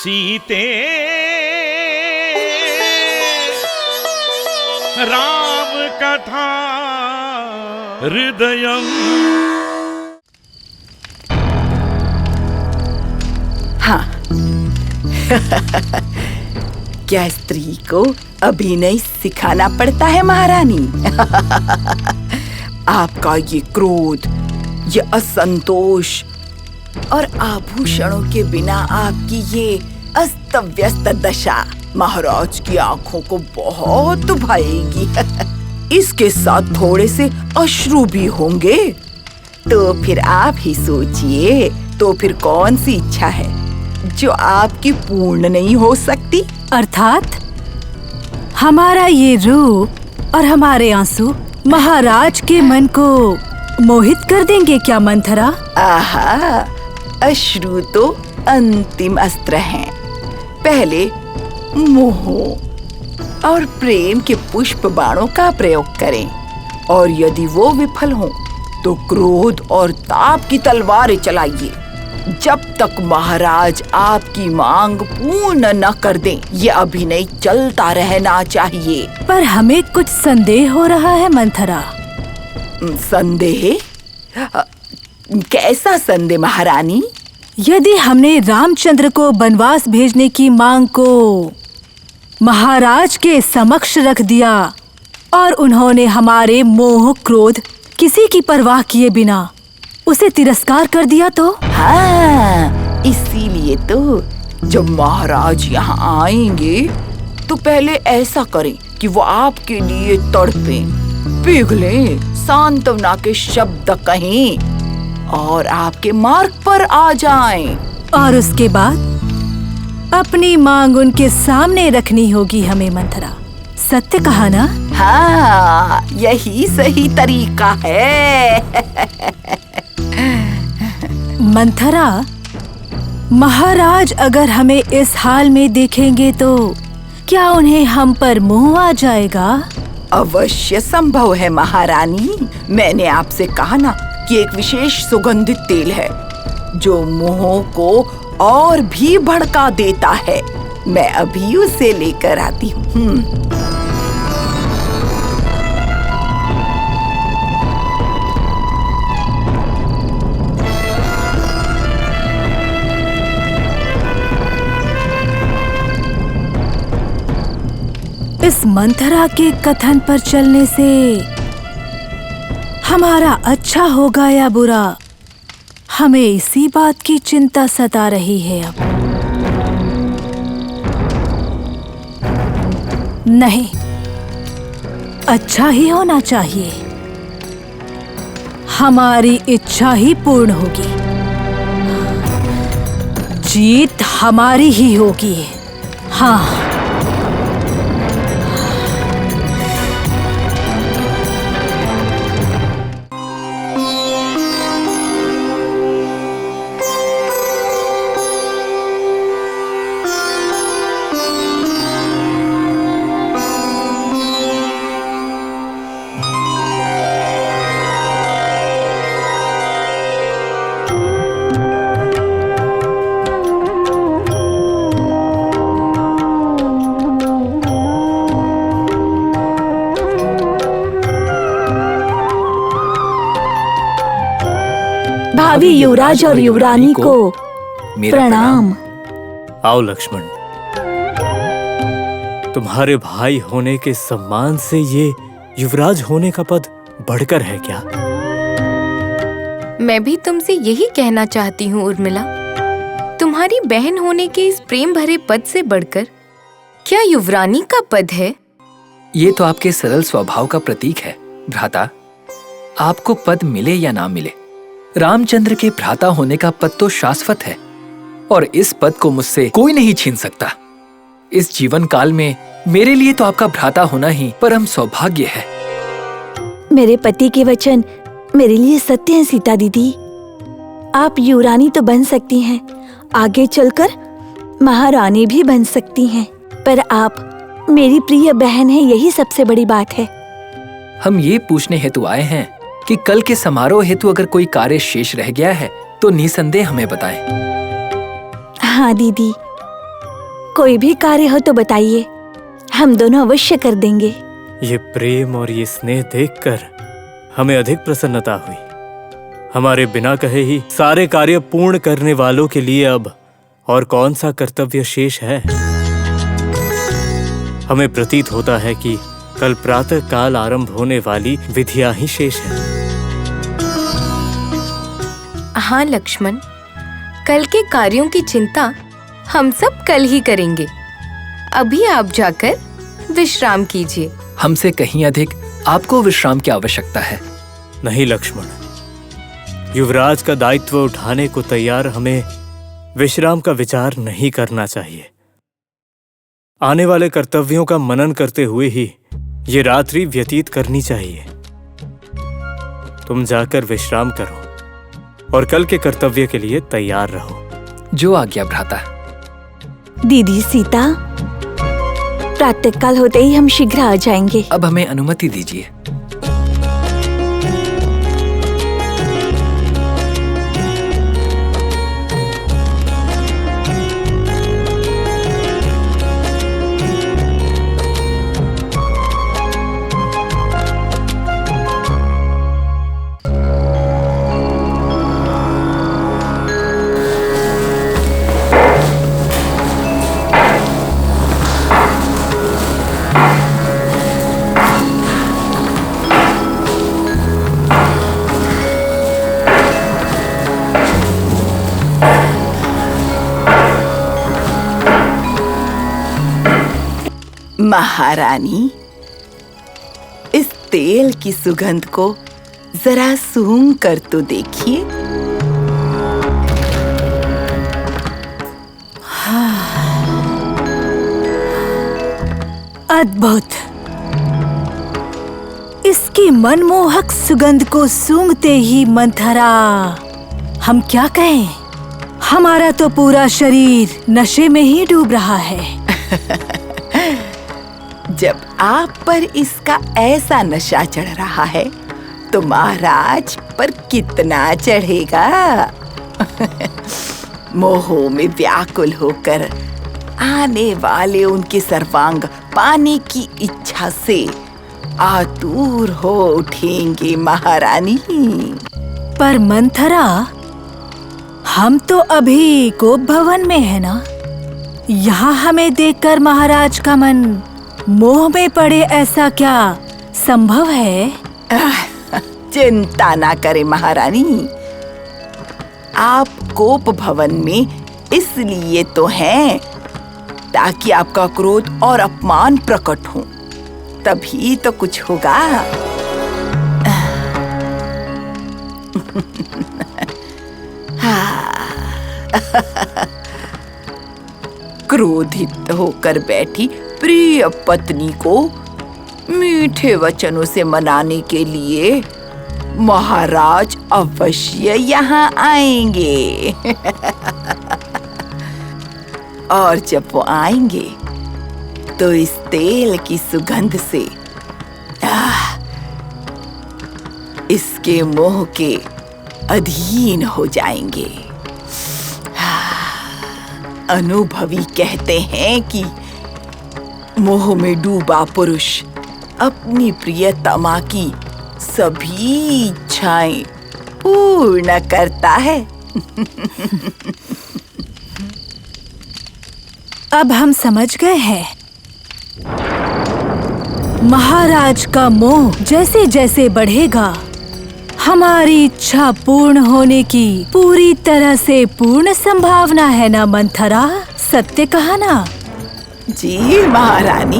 सीते राम कथा हृदयम। हाँ क्या स्त्री को अभिनय सिखाना पड़ता है महारानी? आपका ये क्रोध, ये असंतोष और आभूषणों के बिना आपकी ये अस्त व्यस्त दशा महाराज की आंखों को बहुत भाएगी। इसके साथ थोड़े से अश्रु भी होंगे। तो फिर आप ही सोचिए, तो फिर कौन सी इच्छा है जो आपकी पूर्ण नहीं हो सकती? अर्थात हमारा ये रूप और हमारे आंसू महाराज के मन को मोहित कर देंगे क्या मंथरा? आहा, अश्रु तो अंतिम अस्त्र हैं। पहले मोह और प्रेम के पुष्प बाणों का प्रयोग करें, और यदि वो विफल हो तो क्रोध और ताप की तलवारें चलाइए, जब तक महाराज आपकी मांग पूर्ण न कर दें। ये अभिनय चलता रहना चाहिए। पर हमें कुछ संदेह हो रहा है मंथरा। संदेह? कैसा संदेह महारानी? यदि हमने रामचंद्र को वनवास भेजने की मांग को महाराज के समक्ष रख दिया और उन्होंने हमारे मोह क्रोध किसी की परवाह किए बिना उसे तिरस्कार कर दिया तो? हाँ, इसीलिए तो जब महाराज यहाँ आएंगे तो पहले ऐसा करें कि वो आपके लिए तड़पें, पिघलें, सांत्वना के शब्द कहें और आपके मार्ग पर आ जाएं। और उसके बाद अपनी मांग उनके सामने रखनी होगी हमें मंथरा। सत्य कहा ना? हाँ, यही सही तरीका है। मंथरा, महाराज अगर हमें इस हाल में देखेंगे तो क्या उन्हें हम पर मोह आ जाएगा? अवश्य संभव है महारानी। मैंने आपसे कहा ना कि एक विशेष सुगंधित तेल है जो मोह को और भी भड़का देता है। मैं अभी उसे लेकर आती हूँ। इस मंथरा के कथन पर चलने से हमारा अच्छा होगा या बुरा, हमें इसी बात की चिंता सता रही है अब। नहीं, अच्छा ही होना चाहिए। हमारी इच्छा ही पूर्ण होगी, जीत हमारी ही होगी। हाँ, भावी युवराज और युवरानी को प्रणाम। आओ लक्ष्मण, तुम्हारे भाई होने के सम्मान से ये युवराज होने का पद बढ़कर है क्या? मैं भी तुमसे यही कहना चाहती हूँ उर्मिला। तुम्हारी बहन होने के इस प्रेम भरे पद से बढ़कर क्या युवरानी का पद है? ये तो आपके सरल स्वभाव का प्रतीक है भ्राता। आपको पद मिले या ना मिले, रामचंद्र के भ्राता होने का पद तो शाश्वत है और इस पद को मुझसे कोई नहीं छीन सकता। इस जीवन काल में मेरे लिए तो आपका भ्राता होना ही परम सौभाग्य है। मेरे पति के वचन मेरे लिए सत्य हैं सीता दीदी। आप युवरानी तो बन सकती हैं, आगे चलकर महारानी भी बन सकती हैं, पर आप मेरी प्रिय बहन हैं, यही सबसे बड़ी बात है। हम ये पूछने हेतु आए हैं कि कल के समारोह हेतु अगर कोई कार्य शेष रह गया है तो निसंदेह हमें बताएं। हाँ दीदी, कोई भी कार्य हो तो बताइए, हम दोनों अवश्य कर देंगे। ये प्रेम और ये स्नेह देखकर हमें अधिक प्रसन्नता हुई। हमारे बिना कहे ही सारे कार्य पूर्ण करने वालों के लिए अब और कौन सा कर्तव्य शेष है। हमें प्रतीत होता है कि कल प्रातः काल आरंभ होने वाली विधियां ही शेष है। हाँ लक्ष्मण, कल के कार्यों की चिंता हम सब कल ही करेंगे। अभी आप जाकर विश्राम कीजिए। हमसे कहीं अधिक आपको विश्राम की आवश्यकता है। नहीं लक्ष्मण, युवराज का दायित्व उठाने को तैयार हमें विश्राम का विचार नहीं करना चाहिए। आने वाले कर्तव्यों का मनन करते हुए ही ये रात्रि व्यतीत करनी चाहिए। तुम जाकर विश्राम करो और कल के कर्तव्य के लिए तैयार रहो। जो आज्ञा भ्राता। दीदी सीता, प्रातःकाल होते ही हम शीघ्र आ जाएंगे। अब हमें अनुमति दीजिए। महारानी, इस तेल की सुगंध को जरा सूंघ कर तो देखिए। अद्भुत! इसकी मनमोहक सुगंध को सूंघते ही मंथरा, हम क्या कहें, हमारा तो पूरा शरीर नशे में ही डूब रहा है। जब आप पर इसका ऐसा नशा चढ़ रहा है तो महाराज पर कितना चढ़ेगा। मोह में व्याकुल होकर आने वाले उनके सर्वांग पाने की इच्छा से आतुर हो उठेंगे महारानी। पर मंथरा, हम तो अभी कोप भवन में है ना। यहाँ हमें देखकर महाराज का मन मोह में पड़े, ऐसा क्या संभव है? चिंता ना करें महारानी, आप कोप भवन में इसलिए तो हैं ताकि आपका क्रोध और अपमान प्रकट हो, तभी तो कुछ होगा। क्रोधित होकर बैठी प्रिय पत्नी को मीठे वचनों से मनाने के लिए महाराज अवश्य यहाँ आएंगे। और जब वो आएंगे तो इस तेल की सुगंध से इसके मोह के अधीन हो जाएंगे। अनुभवी कहते हैं कि मोह में डूबा पुरुष अपनी प्रियतमा की सभी इच्छाएं पूर्ण करता है। अब हम समझ गए हैं। महाराज का मोह जैसे जैसे बढ़ेगा, हमारी इच्छा पूर्ण होने की पूरी तरह से पूर्ण संभावना है ना मंथरा? सत्य कहा ना? जी महारानी।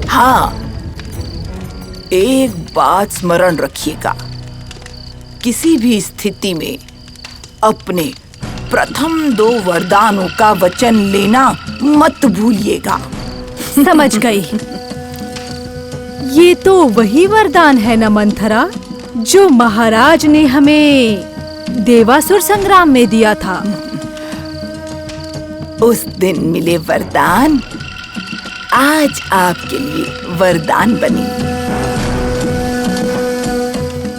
हाँ, एक बात स्मरण रखिएगा, किसी भी स्थिति में अपने प्रथम 2 वरदानों का वचन लेना मत भूलिएगा। समझ गई। ये तो वही वरदान है ना मंथरा, जो महाराज ने हमें देवासुर संग्राम में दिया था। उस दिन मिले वरदान आज आपके लिए वरदान बने।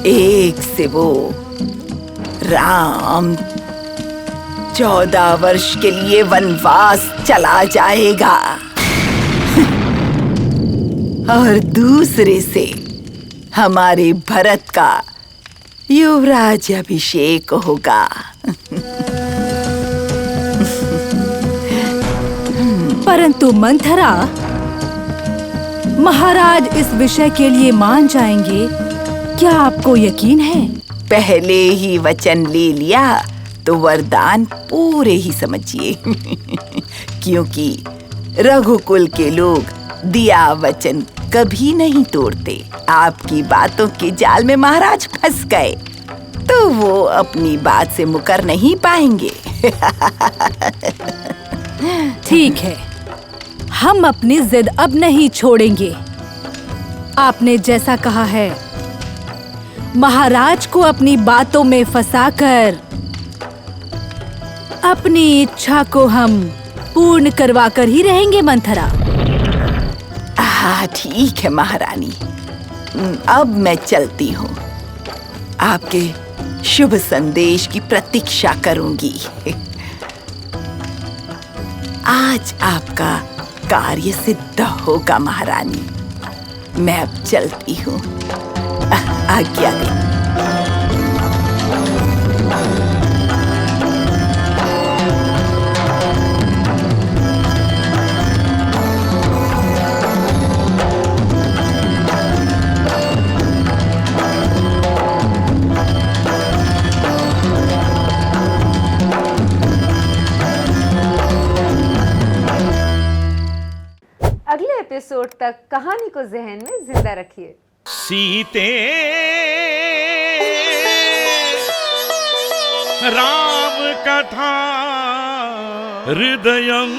एक से वो राम 14 वर्ष के लिए वनवास चला जाएगा और दूसरे से हमारे भरत का युवराज अभिषेक होगा। परंतु मंथरा, महाराज इस विषय के लिए मान जाएंगे, क्या आपको यकीन है? पहले ही वचन ले लिया तो वरदान पूरे ही समझिए क्योंकि रघुकुल के लोग दिया वचन कभी नहीं तोड़ते। आपकी बातों के जाल में महाराज फंस गए तो वो अपनी बात से मुकर नहीं पाएंगे। ठीक है, हम अपनी जिद अब नहीं छोड़ेंगे। आपने जैसा कहा है, महाराज को अपनी बातों में फंसाकर अपनी इच्छा को हम पूर्ण करवाकर ही रहेंगे मंथरा। हाँ ठीक है महारानी, अब मैं चलती हूँ। आपके शुभ संदेश की प्रतीक्षा करूंगी। आज आपका कार्य सिद्ध होगा महारानी। मैं अब चलती हूँ। आज्ञा दें। अगले एपिसोड तक कहानी को जहन में जिंदा रखिए। सीते राम कथा हृदयं